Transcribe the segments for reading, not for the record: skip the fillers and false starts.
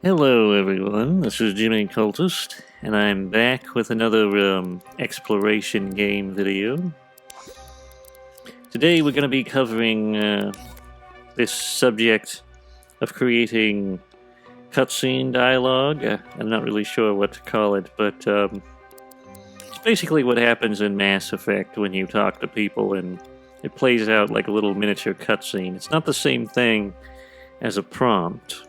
Hello everyone, this is Jimmy Cultist, and I'm back with another exploration game video. Today we're going to be covering this subject of creating cutscene dialogue. I'm not really sure what to call it, but it's basically what happens in Mass Effect when you talk to people and it plays out like a little miniature cutscene. It's not the same thing as a prompt.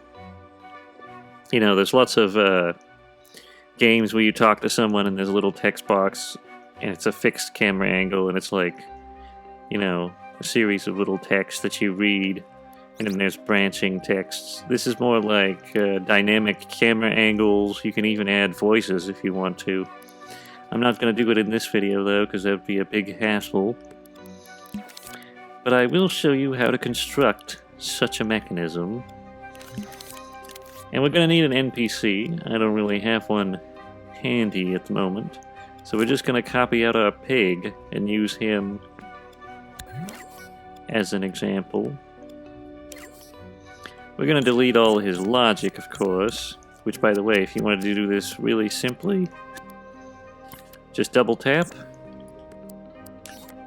You know, there's lots of games where you talk to someone and there's a little text box and it's a fixed camera angle and it's like, you know, a series of little texts that you read and then there's branching texts. This is more like dynamic camera angles. You can even add voices if you want to. I'm not going to do it in this video though because that would be a big hassle. But I will show you how to construct such a mechanism. And we're going to need an NPC. I don't really have one handy at the moment. So we're just going to copy out our pig and use him as an example. We're going to delete all his logic, of course. Which, by the way, if you wanted to do this really simply, just double tap.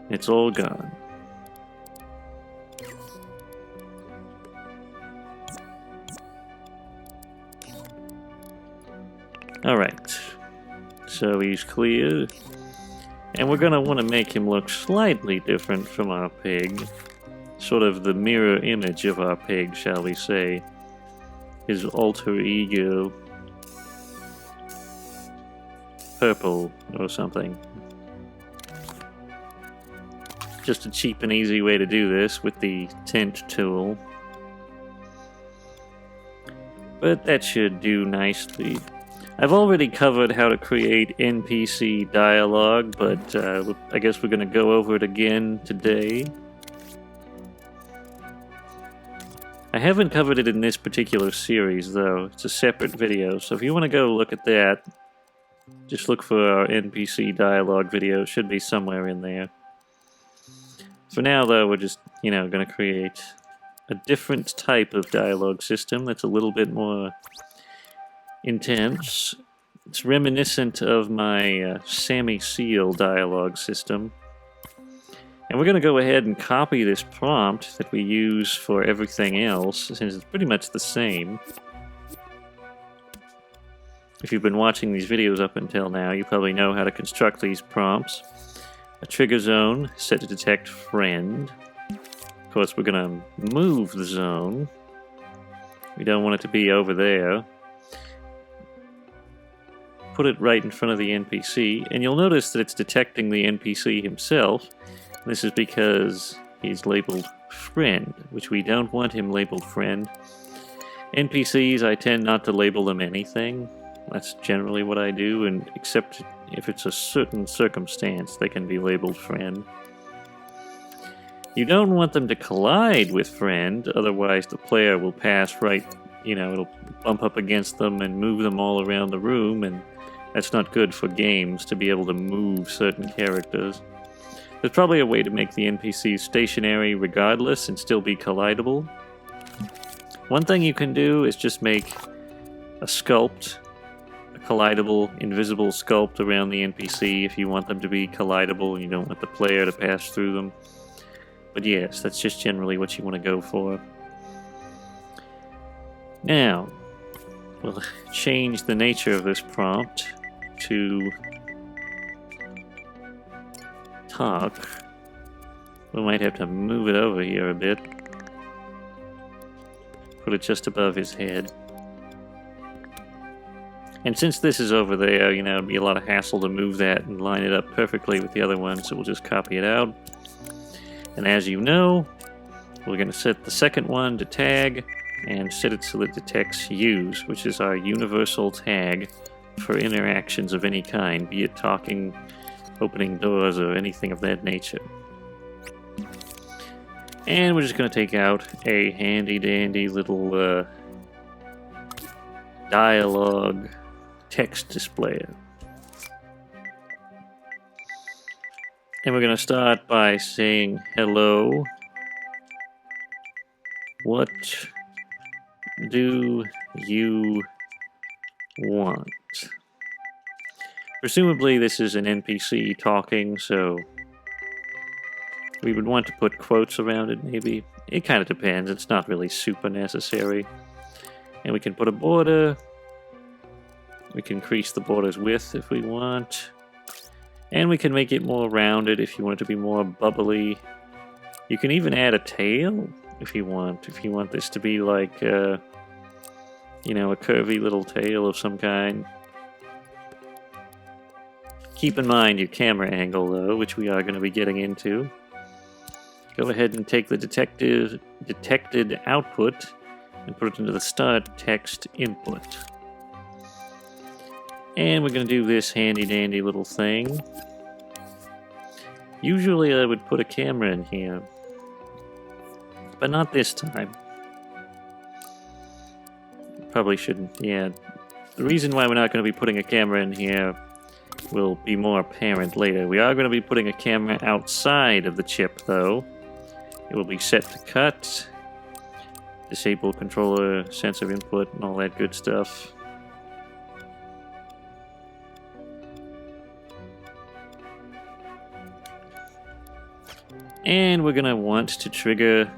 It's all gone. Alright, so he's clear, and we're going to want to make him look slightly different from our pig, sort of the mirror image of our pig, shall we say, his alter ego, purple or something. Just a cheap and easy way to do this with the tint tool, but that should do nicely. I've already covered how to create NPC dialogue, but I guess we're going to go over it again today. I haven't covered it in this particular series, though. It's a separate video, so if you want to go look at that, just look for our NPC dialogue video. It should be somewhere in there. For now, though, we're just, going to create a different type of dialogue system that's a little bit more intense. It's reminiscent of my Sammy Seal dialogue system. And we're going to go ahead and copy this prompt that we use for everything else, since it's pretty much the same. If you've been watching these videos up until now, you probably know how to construct these prompts. A trigger zone set to detect friend. Of course, we're going to move the zone. We don't want it to be over there. Put it right in front of the NPC, and you'll notice that it's detecting the NPC himself. This is because he's labeled friend, which we don't want him labeled friend. NPCs, I tend not to label them anything. That's generally what I do, and except if it's a certain circumstance, they can be labeled friend. You don't want them to collide with friend, otherwise the player will pass right, it'll bump up against them and move them all around the room, and that's not good for games, to be able to move certain characters. There's probably a way to make the NPCs stationary regardless and still be collidable. One thing you can do is just make a sculpt, a collidable, invisible sculpt around the NPC if you want them to be collidable and you don't want the player to pass through them. But yes, that's just generally what you want to go for. Now, we'll change the nature of this prompt to talk. We might have to move it over here a bit. Put it just above his head. And since this is over there, it'd be a lot of hassle to move that and line it up perfectly with the other one, so we'll just copy it out. And as you know, we're going to set the second one to tag and set it so that it detects use, which is our universal tag for interactions of any kind, be it talking, opening doors, or anything of that nature. And we're just going to take out a handy-dandy little dialogue text displayer. And we're going to start by saying hello. What do you want. Presumably this is an NPC talking, so we would want to put quotes around it, maybe. It kind of depends. It's not really super necessary. And we can put a border. We can increase the border's width if we want. And we can make it more rounded if you want it to be more bubbly. You can even add a tail if you want. If you want this to be like, you know, a curvy little tail of some kind. Keep in mind your camera angle, though, which we are going to be getting into. Go ahead and take the detected output and put it into the start text input. And we're going to do this handy-dandy little thing. Usually I would put a camera in here, but not this time. Probably shouldn't, yeah. The reason why we're not going to be putting a camera in here will be more apparent later. We are going to be putting a camera outside of the chip, though. It will be set to cut, disable controller, sensor input, and all that good stuff. And we're going to want to trigger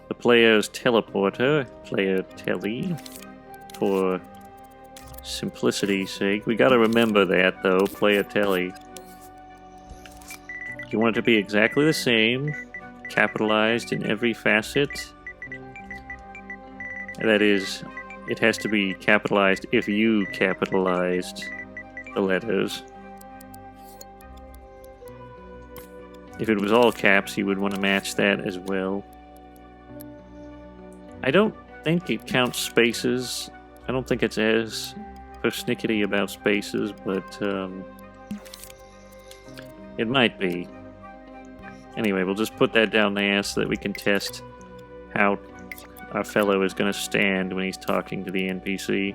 the player's teleporter, player tele, for simplicity's sake. We gotta remember that, though, player tele. You want it to be exactly the same, capitalized in every facet. That is, it has to be capitalized if you capitalized the letters. If it was all caps, you would want to match that as well. I don't think it counts spaces. I don't think it's as persnickety about spaces, but it might be. Anyway, we'll just put that down there so that we can test how our fellow is going to stand when he's talking to the NPC.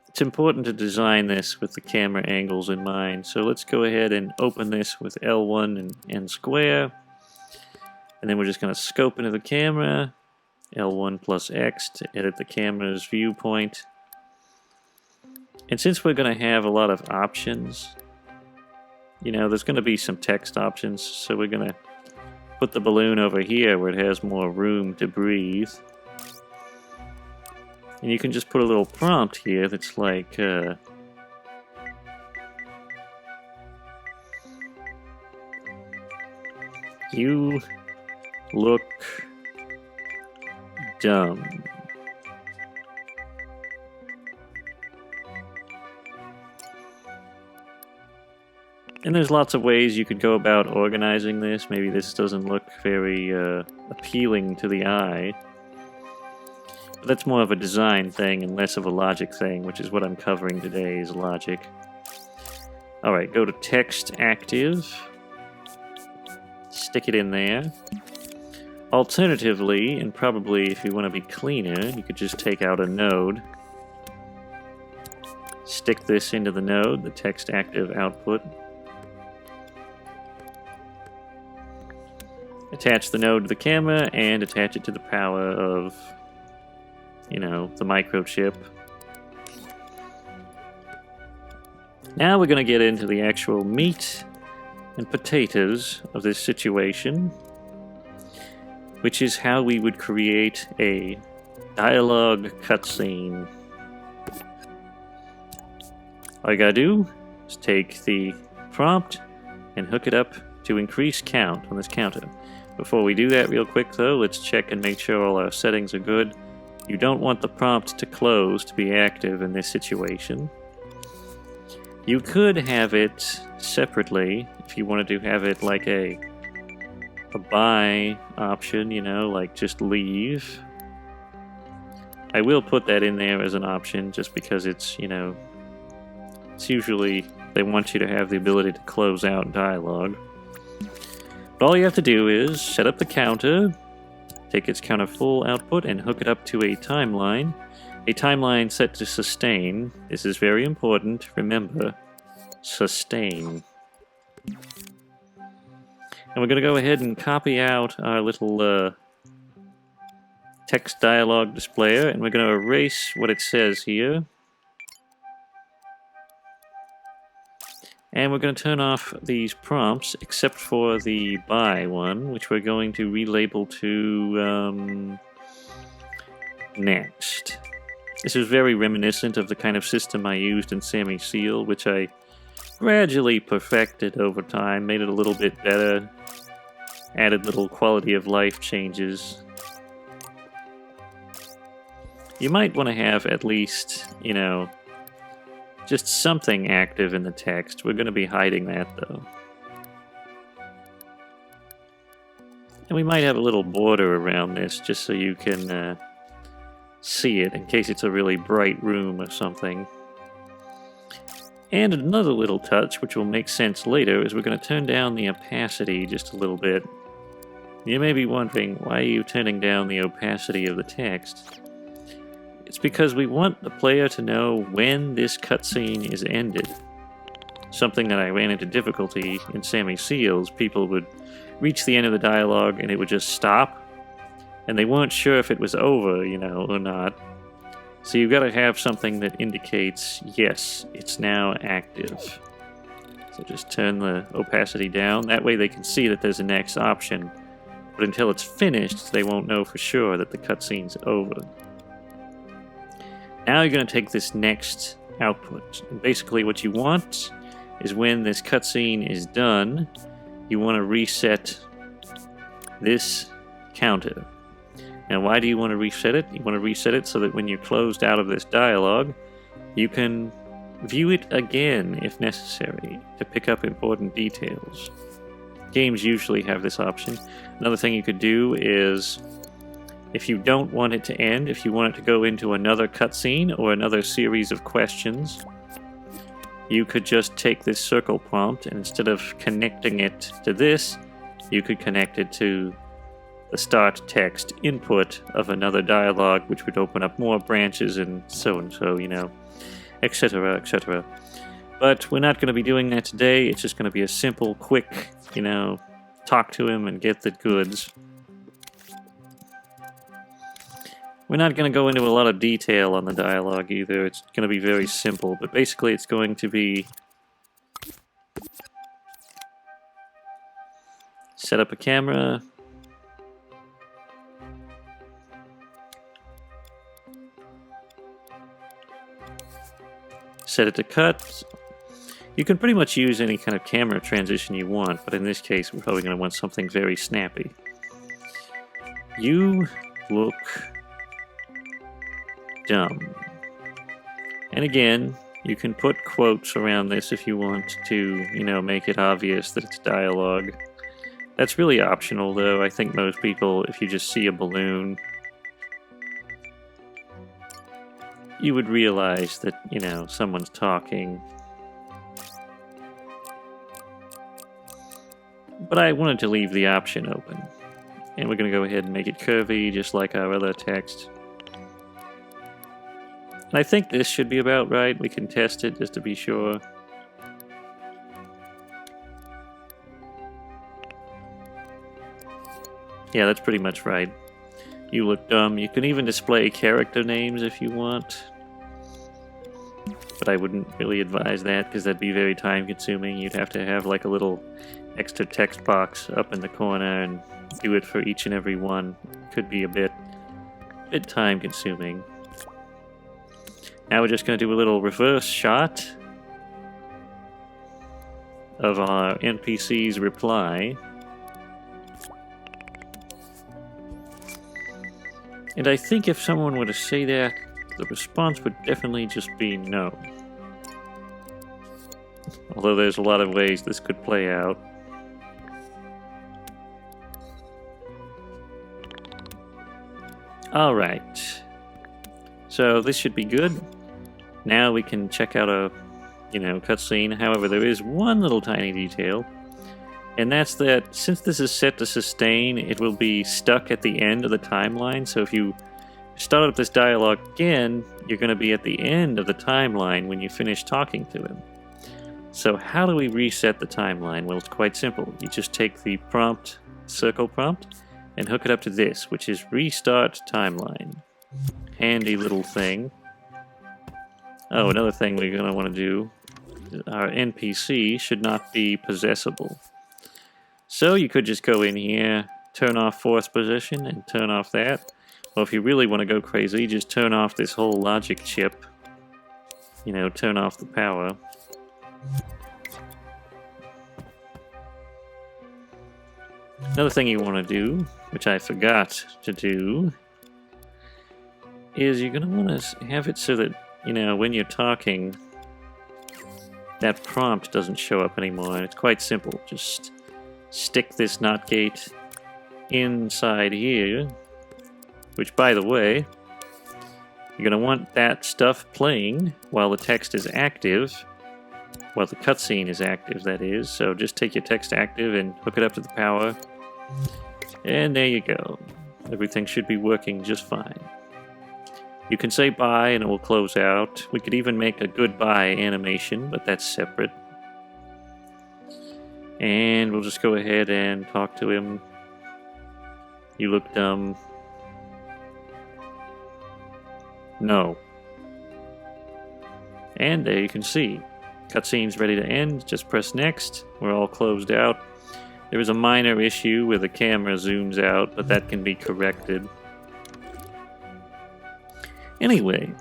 It's important to design this with the camera angles in mind, so let's go ahead and open this with L1 and N square, and then we're just going to scope into the camera, L1 plus X to edit the camera's viewpoint. And since we're going to have a lot of options, you know, there's going to be some text options, so we're going to put the balloon over here where it has more room to breathe. And you can just put a little prompt here that's like, you look dumb. And there's lots of ways you could go about organizing this. Maybe this doesn't look very appealing to the eye. But that's more of a design thing and less of a logic thing, which is what I'm covering today, is logic. Alright, go to text active. Stick it in there. Alternatively, and probably if you want to be cleaner, you could just take out a node. Stick this into the node, the text active output. Attach the node to the camera and attach it to the power of, you know, the microchip. Now we're going to get into the actual meat and potatoes of this situation, which is how we would create a dialogue cutscene. All you gotta do is take the prompt and hook it up to increase count on this counter. Before we do that real quick though, let's check and make sure all our settings are good. You don't want the prompt to close to be active in this situation. You could have it separately if you wanted to have it like a buy option, you know, like just leave. I will put that in there as an option just because it's, you know, it's usually they want you to have the ability to close out dialogue. But all you have to do is set up the counter, take its counter full output and hook it up to a timeline. A timeline set to sustain. This is very important. Remember, sustain. And we're going to go ahead and copy out our little text dialogue displayer, and we're going to erase what it says here. And we're going to turn off these prompts, except for the buy one, which we're going to relabel to next. This is very reminiscent of the kind of system I used in Sammy Seal, which I gradually perfected over time, made it a little bit better, added little quality of life changes. You might want to have at least, you know, just something active in the text. We're going to be hiding that, though. And we might have a little border around this, just so you can see it, in case it's a really bright room or something. And another little touch, which will make sense later, is we're going to turn down the opacity just a little bit. You may be wondering, why are you turning down the opacity of the text? It's because we want the player to know when this cutscene is ended. Something that I ran into difficulty in Sammy Seals. People would reach the end of the dialogue and it would just stop, and they weren't sure if it was over, you know, or not. So you've got to have something that indicates, yes, it's now active. So just turn the opacity down. That way they can see that there's a next option. But until it's finished, they won't know for sure that the cutscene's over. Now you're going to take this next output. And basically what you want is when this cutscene is done, you want to reset this counter. Now why do you want to reset it? You want to reset it so that when you're closed out of this dialogue, you can view it again if necessary to pick up important details. Games usually have this option. Another thing you could do is, if you don't want it to end, if you want it to go into another cutscene or another series of questions, you could just take this circle prompt, and instead of connecting it to this, you could connect it to the start text input of another dialogue, which would open up more branches and so, you know, etc., etc. But we're not going to be doing that today. It's just going to be a simple, quick, you know, talk to him and get the goods. We're not going to go into a lot of detail on the dialogue either. It's going to be very simple, but basically it's going to be set up a camera, set it to cut. You can pretty much use any kind of camera transition you want, but in this case we're probably going to want something very snappy. You look dumb. And again, you can put quotes around this if you want to, you know, make it obvious that it's dialogue. That's really optional, though. I think most people, if you just see a balloon, you would realize that, you know, someone's talking. But I wanted to leave the option open. And we're going to go ahead and make it curvy, just like our other text. And I think this should be about right. We can test it just to be sure. Yeah, that's pretty much right. You look dumb. You can even display character names if you want. But I wouldn't really advise that, because that'd be very time consuming. You'd have to have like a little extra text box up in the corner and do it for each and every one. Could be a bit time consuming. Now we're just going to do a little reverse shot of our NPC's reply. And I think if someone were to say that, the response would definitely just be no. Although there's a lot of ways this could play out. Alright. So this should be good. Now we can check out a, you know, cutscene. However, there is one little tiny detail. And that's that since this is set to sustain, it will be stuck at the end of the timeline. So if you start up this dialogue again, you're going to be at the end of the timeline when you finish talking to him. So how do we reset the timeline? Well, it's quite simple. You just take the prompt, circle prompt, and hook it up to this, which is restart timeline. Handy little thing. Oh, another thing we're going to want to do, our NPC should not be possessable. So you could just go in here, turn off force position, and turn off that. Or if you really want to go crazy, just turn off this whole logic chip. You know, turn off the power. Another thing you want to do, which I forgot to do, is you're going to want to have it so that, you know, when you're talking, that prompt doesn't show up anymore. And it's quite simple. Just stick this NOT gate inside here, which, by the way, you're going to want that stuff playing while the text is active, while the cutscene is active, that is. So just take your text active and hook it up to the power. And there you go. Everything should be working just fine. You can say bye and it will close out. We could even make a goodbye animation, but that's separate. And we'll just go ahead and talk to him. You look dumb. No. And there you can see. Cutscene's ready to end. Just press next. We're all closed out. There is a minor issue where the camera zooms out, but that can be corrected. Anyway,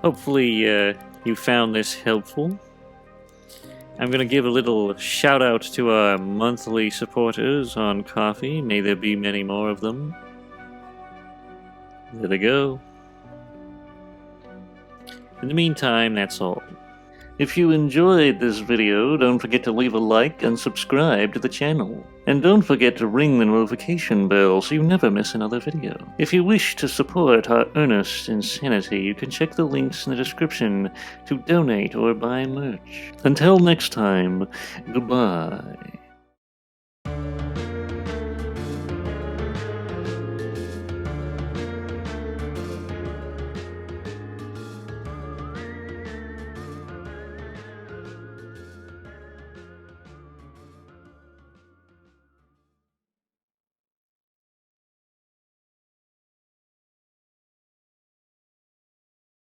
hopefully you found this helpful. I'm going to give a little shout out to our monthly supporters on Ko-fi. May there be many more of them. There they go. In the meantime, that's all. If you enjoyed this video, don't forget to leave a like and subscribe to the channel. And don't forget to ring the notification bell so you never miss another video. If you wish to support our earnest insanity, you can check the links in the description to donate or buy merch. Until next time, goodbye.